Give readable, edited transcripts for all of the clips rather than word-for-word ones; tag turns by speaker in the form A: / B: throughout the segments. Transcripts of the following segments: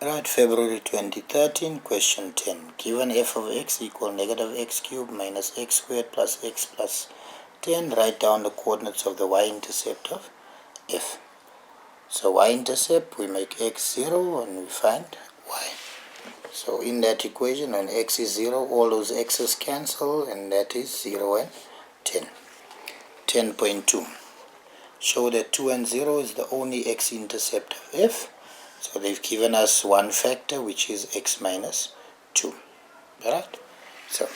A: Right, February 2013, question 10. Given f of x equal negative x cubed minus x squared plus x plus 10, write down the coordinates of the y-intercept of f. So y-intercept, we make x 0 and we find y. So in that equation, when x is 0, all those x's cancel, and that is 0 and 10. 10.2. Show that 2 and 0 is the only x-intercept of f. So they've given us one factor, which is x minus 2. Alright? So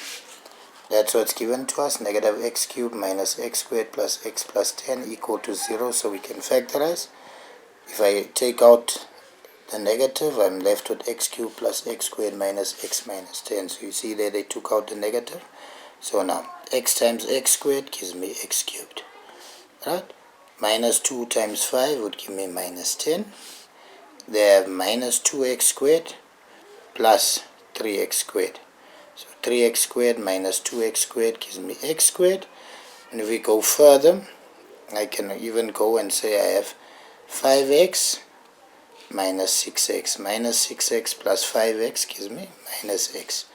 A: that's what's given to us. Negative x cubed minus x squared plus x plus 10 equal to 0. So we can factorize. If I take out the negative, I'm left with x cubed plus x squared minus x minus 10. So you see there they took out the negative. So now x times x squared gives me x cubed. Right? Minus 2 times 5 would give me minus 10. They have minus 2x squared plus 3x squared. So 3x squared minus 2x squared gives me x squared. And if we go further, I can even go and say I have 5x minus 6x. Minus 6x plus 5x gives me minus x.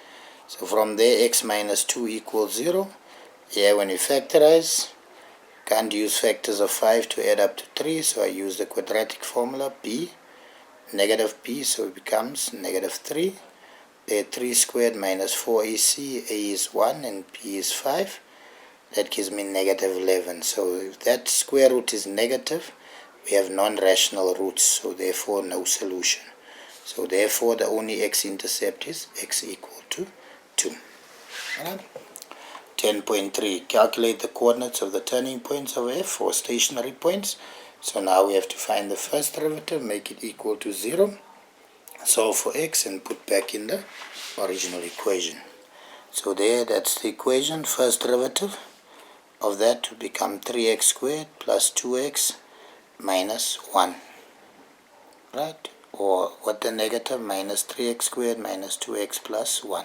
A: So from there, x minus 2 equals 0. Here when we factorize, can't use factors of 5 to add up to 3. So I use the quadratic formula, b. Negative b, so it becomes negative 3. There 3 squared minus 4ac, a is 1 and b is 5. That gives me negative 11. So if that square root is negative, we have non-rational roots, so therefore no solution. So therefore the only x-intercept is x equal to 2. Alright. 10.3. Calculate the coordinates of the turning points of f, or stationary points. So now we have to find the first derivative, make it equal to 0, solve for x and put back in the original equation. So there, that's the equation. First derivative of that will become 3x squared plus 2x minus 1. Right? Or what the negative, minus 3x squared minus 2x plus 1.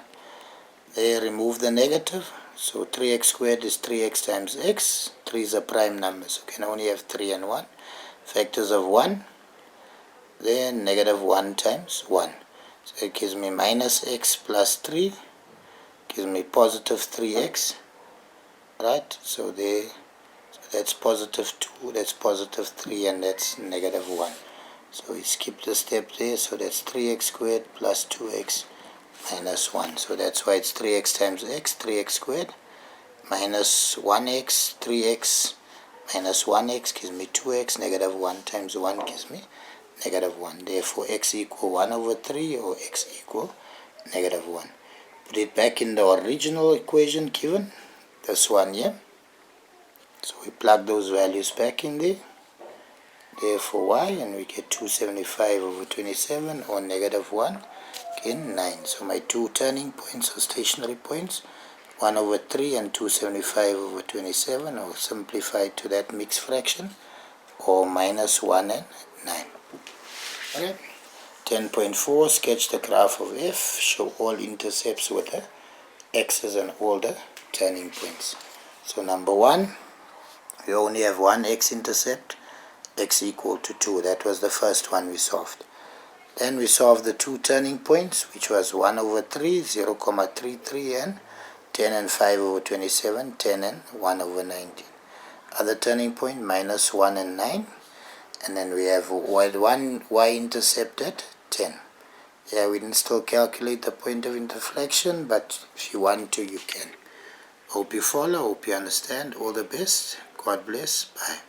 A: There, remove the negative. So 3x squared is 3x times x. 3 is a prime number, so can only have 3 and 1. Factors of 1, then negative 1 times 1. So it gives me minus x plus 3, gives me positive 3x, right? So there, so that's positive 2, that's positive 3, and that's negative 1. So we skip the step there, so that's 3x squared plus 2x minus 1. So that's why it's 3x times x, 3x squared, minus 1x, 3x, minus 1x gives me 2x, negative 1 times 1 gives me negative 1. Therefore, x equal 1 over 3 or x equal negative 1. Put it back in the original equation given, this one here. So we plug those values back in there. Therefore, y, and we get 275 over 27 or negative 1, again 9. So my two turning points or stationary points, 1 over 3 and 275 over 27, or simplified to that mixed fraction, or minus 1 and 9. Alright. 10.4. Sketch the graph of f. Show all intercepts with the x's and all the turning points. So number 1, we only have one x-intercept, x equal to 2. That was the first one we solved. Then we solved the two turning points, which was 1 over 3, 0,33, and 10 and 5 over 27, 10 and 1 over 19. Other turning point, minus 1 and 9. And then we have one y-intercept at 10. Yeah, we didn't still calculate the point of interflexion, but if you want to, you can. Hope you follow, hope you understand. All the best. God bless. Bye.